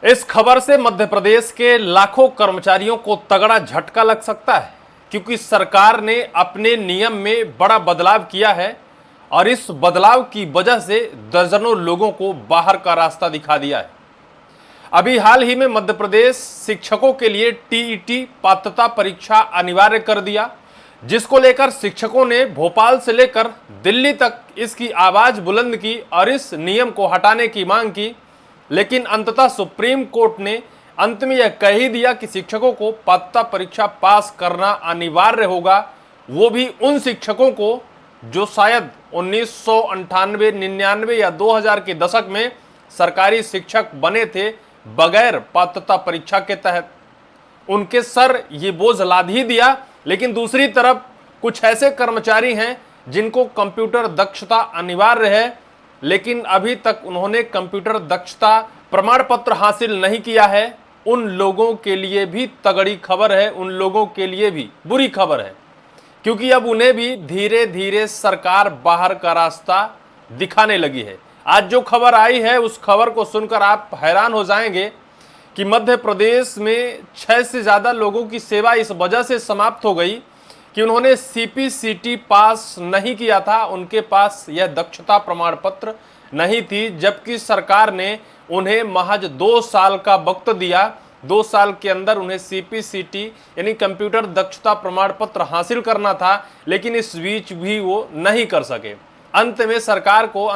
इस खबर से मध्य प्रदेश के लाखों कर्मचारियों को तगड़ा झटका लग सकता है, क्योंकि सरकार ने अपने नियम में बड़ा बदलाव किया है और इस बदलाव की वजह से दर्जनों लोगों को बाहर का रास्ता दिखा दिया है। अभी हाल ही में मध्य प्रदेश शिक्षकों के लिए टीईटी पात्रता परीक्षा अनिवार्य कर दिया, जिसको लेकर शिक्षकों ने भोपाल से लेकर दिल्ली तक इसकी आवाज बुलंद की और इस नियम को हटाने की मांग की। लेकिन अंततः सुप्रीम कोर्ट ने अंत में यह कह ही दिया कि शिक्षकों को पात्रता परीक्षा पास करना अनिवार्य होगा, वो भी उन शिक्षकों को जो शायद 1998, 99 या 2000 के दशक में सरकारी शिक्षक बने थे बगैर पात्रता परीक्षा के तहत। उनके सर ये बोझ लाद ही दिया। लेकिन दूसरी तरफ कुछ ऐसे कर्मचारी हैं जिनको कंप्यूटर दक्षता अनिवार्य है, लेकिन अभी तक उन्होंने कंप्यूटर दक्षता प्रमाण पत्र हासिल नहीं किया है। उन लोगों के लिए भी तगड़ी खबर है, उन लोगों के लिए भी बुरी खबर है, क्योंकि अब उन्हें भी धीरे धीरे सरकार बाहर का रास्ता दिखाने लगी है। आज जो खबर आई है उस खबर को सुनकर आप हैरान हो जाएंगे कि मध्य प्रदेश में 6 से ज़्यादा लोगों की सेवा इस वजह से समाप्त हो गई कि उन्होंने सीपीसीटी पास नहीं किया था, उनके पास यह दक्षता प्रमाण पत्र नहीं थी, जबकि सरकार ने उन्हें महज 2 साल का वक्त दिया। 2 साल के अंदर उन्हें सीपीसीटी यानी कंप्यूटर दक्षता प्रमाण पत्र हासिल करना था, लेकिन इस बीच भी वो नहीं कर सके। अंत में सरकार को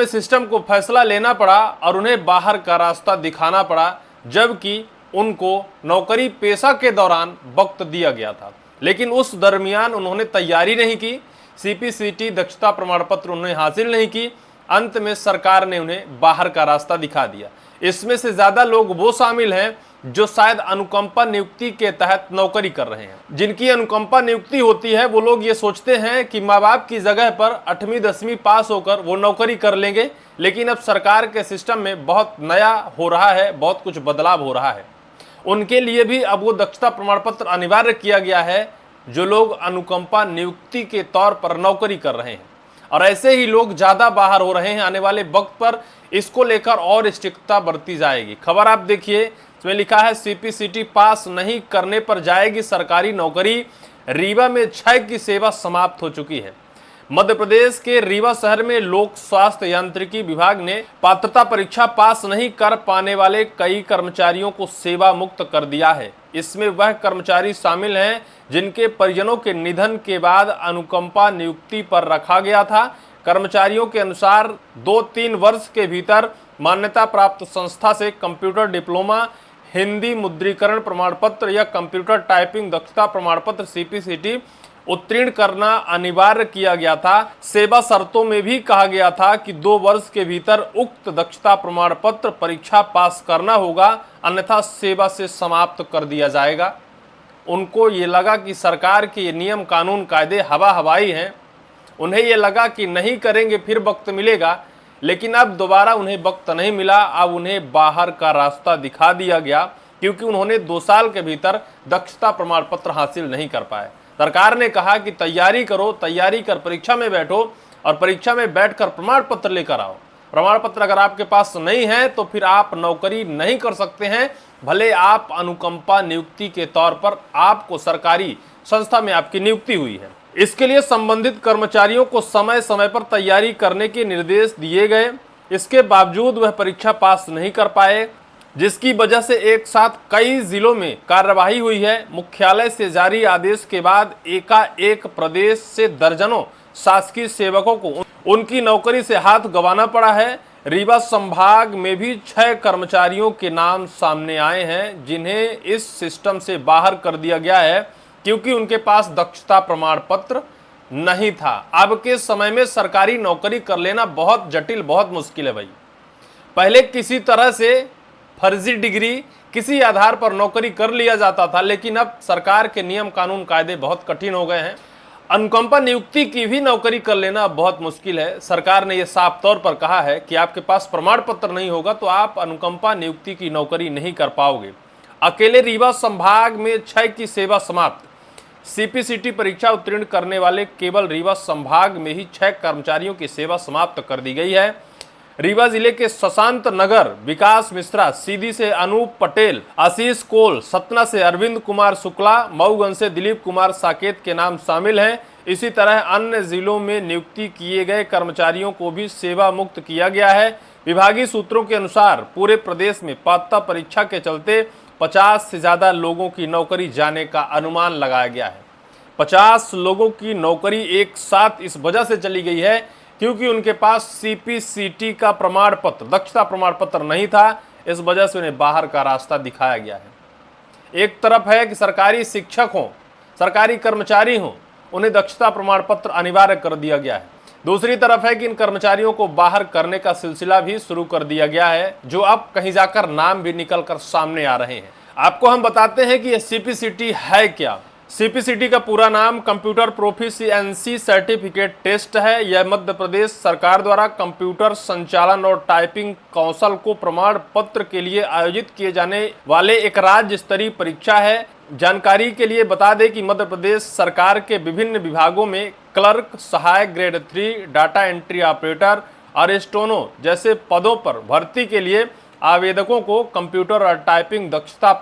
सिस्टम को फैसला लेना पड़ा और उन्हें बाहर का रास्ता दिखाना पड़ा, जबकि उनको नौकरी पेशा के दौरान वक्त दिया गया था। लेकिन उस दरमियान उन्होंने तैयारी नहीं की, सीपीसीटी दक्षता प्रमाण पत्र उन्होंने हासिल नहीं की। अंत में सरकार ने उन्हें बाहर का रास्ता दिखा दिया। इसमें से ज्यादा लोग वो शामिल हैं जो शायद अनुकंपा नियुक्ति के तहत नौकरी कर रहे हैं। जिनकी अनुकंपा नियुक्ति होती है वो लोग ये सोचते हैं कि माँ बाप की जगह पर 8वीं 10वीं पास होकर वो नौकरी कर लेंगे, लेकिन अब सरकार के सिस्टम में बहुत नया हो रहा है, बहुत कुछ बदलाव हो रहा है। उनके लिए भी अब वो दक्षता प्रमाण पत्र अनिवार्य किया गया है जो लोग अनुकंपा नियुक्ति के तौर पर नौकरी कर रहे हैं, और ऐसे ही लोग ज्यादा बाहर हो रहे हैं। आने वाले वक्त पर इसको लेकर और स्ट्रिक्टता बरती जाएगी। खबर आप देखिए, इसमें लिखा है सीपीसीटी पास नहीं करने पर जाएगी सरकारी नौकरी। रीवा में 6 की सेवा समाप्त हो चुकी है। मध्य प्रदेश के रीवा शहर में लोक स्वास्थ्य यांत्रिकी विभाग ने पात्रता परीक्षा पास नहीं कर पाने वाले कई कर्मचारियों को सेवा मुक्त कर दिया है। इसमें वह कर्मचारी शामिल हैं जिनके परिजनों के निधन के बाद अनुकंपा नियुक्ति पर रखा गया था। कर्मचारियों के अनुसार 2-3 वर्ष के भीतर मान्यता प्राप्त संस्था से कंप्यूटर डिप्लोमा, हिंदी मुद्रीकरण प्रमाण पत्र या कंप्यूटर टाइपिंग दक्षता प्रमाण पत्र सीपीसीटी उत्तीर्ण करना अनिवार्य किया गया था। सेवा शर्तों में भी कहा गया था कि 2 वर्ष के भीतर उक्त दक्षता प्रमाण पत्र परीक्षा पास करना होगा, अन्यथा सेवा से समाप्त कर दिया जाएगा। उनको ये लगा कि सरकार के ये नियम कानून कायदे हवा हवाई हैं, उन्हें ये लगा कि नहीं करेंगे फिर वक्त मिलेगा, लेकिन अब दोबारा उन्हें वक्त नहीं मिला। अब उन्हें बाहर का रास्ता दिखा दिया गया, क्योंकि उन्होंने 2 साल के भीतर दक्षता प्रमाण पत्र हासिल नहीं कर पाए। सरकार ने कहा कि तैयारी करो, तैयारी कर परीक्षा में बैठो और परीक्षा में बैठकर प्रमाण पत्र लेकर आओ। प्रमाण पत्र अगर आपके पास नहीं है तो फिर आप नौकरी नहीं कर सकते हैं, भले आप अनुकंपा नियुक्ति के तौर पर आपको सरकारी संस्था में आपकी नियुक्ति हुई है। इसके लिए संबंधित कर्मचारियों को समय समय पर तैयारी करने के निर्देश दिए गए। इसके बावजूद वह परीक्षा पास नहीं कर पाए, जिसकी वजह से एक साथ कई जिलों में कार्यवाही हुई है। मुख्यालय से जारी आदेश के बाद एकाएक प्रदेश से दर्जनों शासकीय सेवकों को उनकी नौकरी से हाथ गंवाना पड़ा है। रीवा संभाग में भी 6 कर्मचारियों के नाम सामने आए हैं जिन्हें इस सिस्टम से बाहर कर दिया गया है, क्योंकि उनके पास दक्षता प्रमाण पत्र नहीं था। अब के समय में सरकारी नौकरी कर लेना बहुत जटिल, बहुत मुश्किल है भाई। पहले किसी तरह से फर्जी डिग्री किसी आधार पर नौकरी कर लिया जाता था, लेकिन अब सरकार के नियम कानून कायदे बहुत कठिन हो गए हैं। अनुकंपा नियुक्ति की भी नौकरी कर लेना बहुत मुश्किल है। सरकार ने यह साफ तौर पर कहा है कि आपके पास प्रमाण पत्र नहीं होगा तो आप अनुकंपा नियुक्ति की नौकरी नहीं कर पाओगे। अकेले रीवा संभाग में 6 की सेवा समाप्त। सीपीसीटी परीक्षा उत्तीर्ण करने वाले केवल रीवा संभाग में ही 6 कर्मचारियों की सेवा समाप्त कर दी गई है। रीवा जिले के सशांत नगर विकास मिश्रा, सीधी से अनूप पटेल, आशीष कोल, सतना से अरविंद कुमार शुक्ला, मऊगंज से दिलीप कुमार साकेत के नाम शामिल हैं। इसी तरह अन्य जिलों में नियुक्ति किए गए कर्मचारियों को भी सेवा मुक्त किया गया है। विभागीय सूत्रों के अनुसार पूरे प्रदेश में पात्रता परीक्षा के चलते 50 से ज्यादा लोगों की नौकरी जाने का अनुमान लगाया गया है। 50 लोगों की नौकरी एक साथ इस वजह से चली गई है क्योंकि उनके पास CPCT का प्रमाण पत्र, दक्षता प्रमाण पत्र नहीं था। इस वजह से उन्हें बाहर का रास्ता दिखाया गया है। एक तरफ है कि सरकारी शिक्षक हों, सरकारी कर्मचारी हों, उन्हें दक्षता प्रमाण पत्र अनिवार्य कर दिया गया है। दूसरी तरफ है कि इन कर्मचारियों को बाहर करने का सिलसिला भी शुरू कर दिया गया है, जो अब कहीं जाकर नाम भी निकल कर सामने आ रहे हैं। आपको हम बताते हैं कि यह CPCT है क्या। CPCT का पूरा नाम कंप्यूटर प्रोफिशिएंसी सर्टिफिकेट टेस्ट है। यह मध्य प्रदेश सरकार द्वारा कंप्यूटर संचालन और टाइपिंग कौशल को प्रमाण पत्र के लिए आयोजित किए जाने वाले एक राज्य स्तरीय परीक्षा है। जानकारी के लिए बता दें कि मध्य प्रदेश सरकार के विभिन्न विभागों में क्लर्क, सहायक ग्रेड 3, डाटा एंट्री ऑपरेटर और स्टेनो जैसे पदों पर भर्ती के लिए आवेदकों को कंप्यूटर और टाइपिंग दक्षता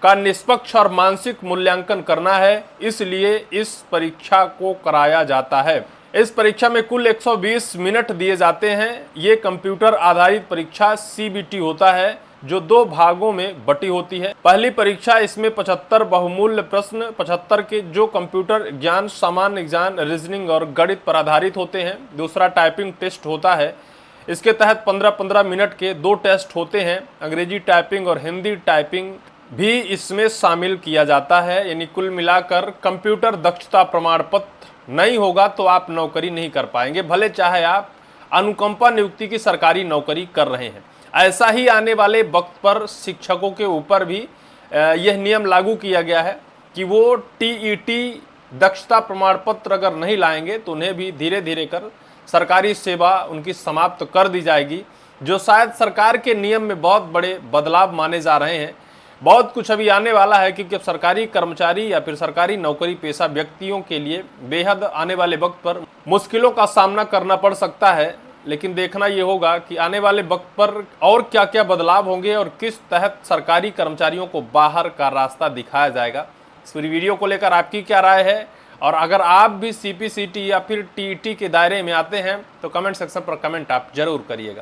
का निष्पक्ष और मानसिक मूल्यांकन करना है, इसलिए इस परीक्षा को कराया जाता है। इस परीक्षा में कुल 120 मिनट दिए जाते हैं। ये कंप्यूटर आधारित परीक्षा CBT होता है, जो 2 भागों में बटी होती है। पहली परीक्षा, इसमें 75 बहुमूल्य प्रश्न 75 के जो कंप्यूटर ज्ञान, सामान्य ज्ञान, रीजनिंग और गणित पर आधारित होते हैं। दूसरा टाइपिंग टेस्ट होता है। इसके तहत 15-15 मिनट के 2 टेस्ट होते हैं। अंग्रेजी टाइपिंग और हिंदी टाइपिंग भी इसमें शामिल किया जाता है। यानी कुल मिलाकर कंप्यूटर दक्षता प्रमाण पत्र नहीं होगा तो आप नौकरी नहीं कर पाएंगे, भले चाहे आप अनुकंपा नियुक्ति की सरकारी नौकरी कर रहे हैं। ऐसा ही आने वाले वक्त पर शिक्षकों के ऊपर भी यह नियम लागू किया गया है कि वो TET दक्षता प्रमाण पत्र अगर नहीं लाएंगे तो उन्हें भी धीरे धीरे कर सरकारी सेवा उनकी समाप्त कर दी जाएगी, जो शायद सरकार के नियम में बहुत बड़े बदलाव माने जा रहे हैं। बहुत कुछ अभी आने वाला है क्योंकि अब सरकारी कर्मचारी या फिर सरकारी नौकरी पेशा व्यक्तियों के लिए बेहद आने वाले वक्त पर मुश्किलों का सामना करना पड़ सकता है। लेकिन देखना ये होगा कि आने वाले वक्त पर और क्या क्या बदलाव होंगे और किस तहत सरकारी कर्मचारियों को बाहर का रास्ता दिखाया जाएगा। इस पूरी वीडियो को लेकर आपकी क्या राय है, और अगर आप भी CPCT या फिर TET के दायरे में आते हैं तो कमेंट सेक्शन पर कमेंट आप जरूर करिएगा।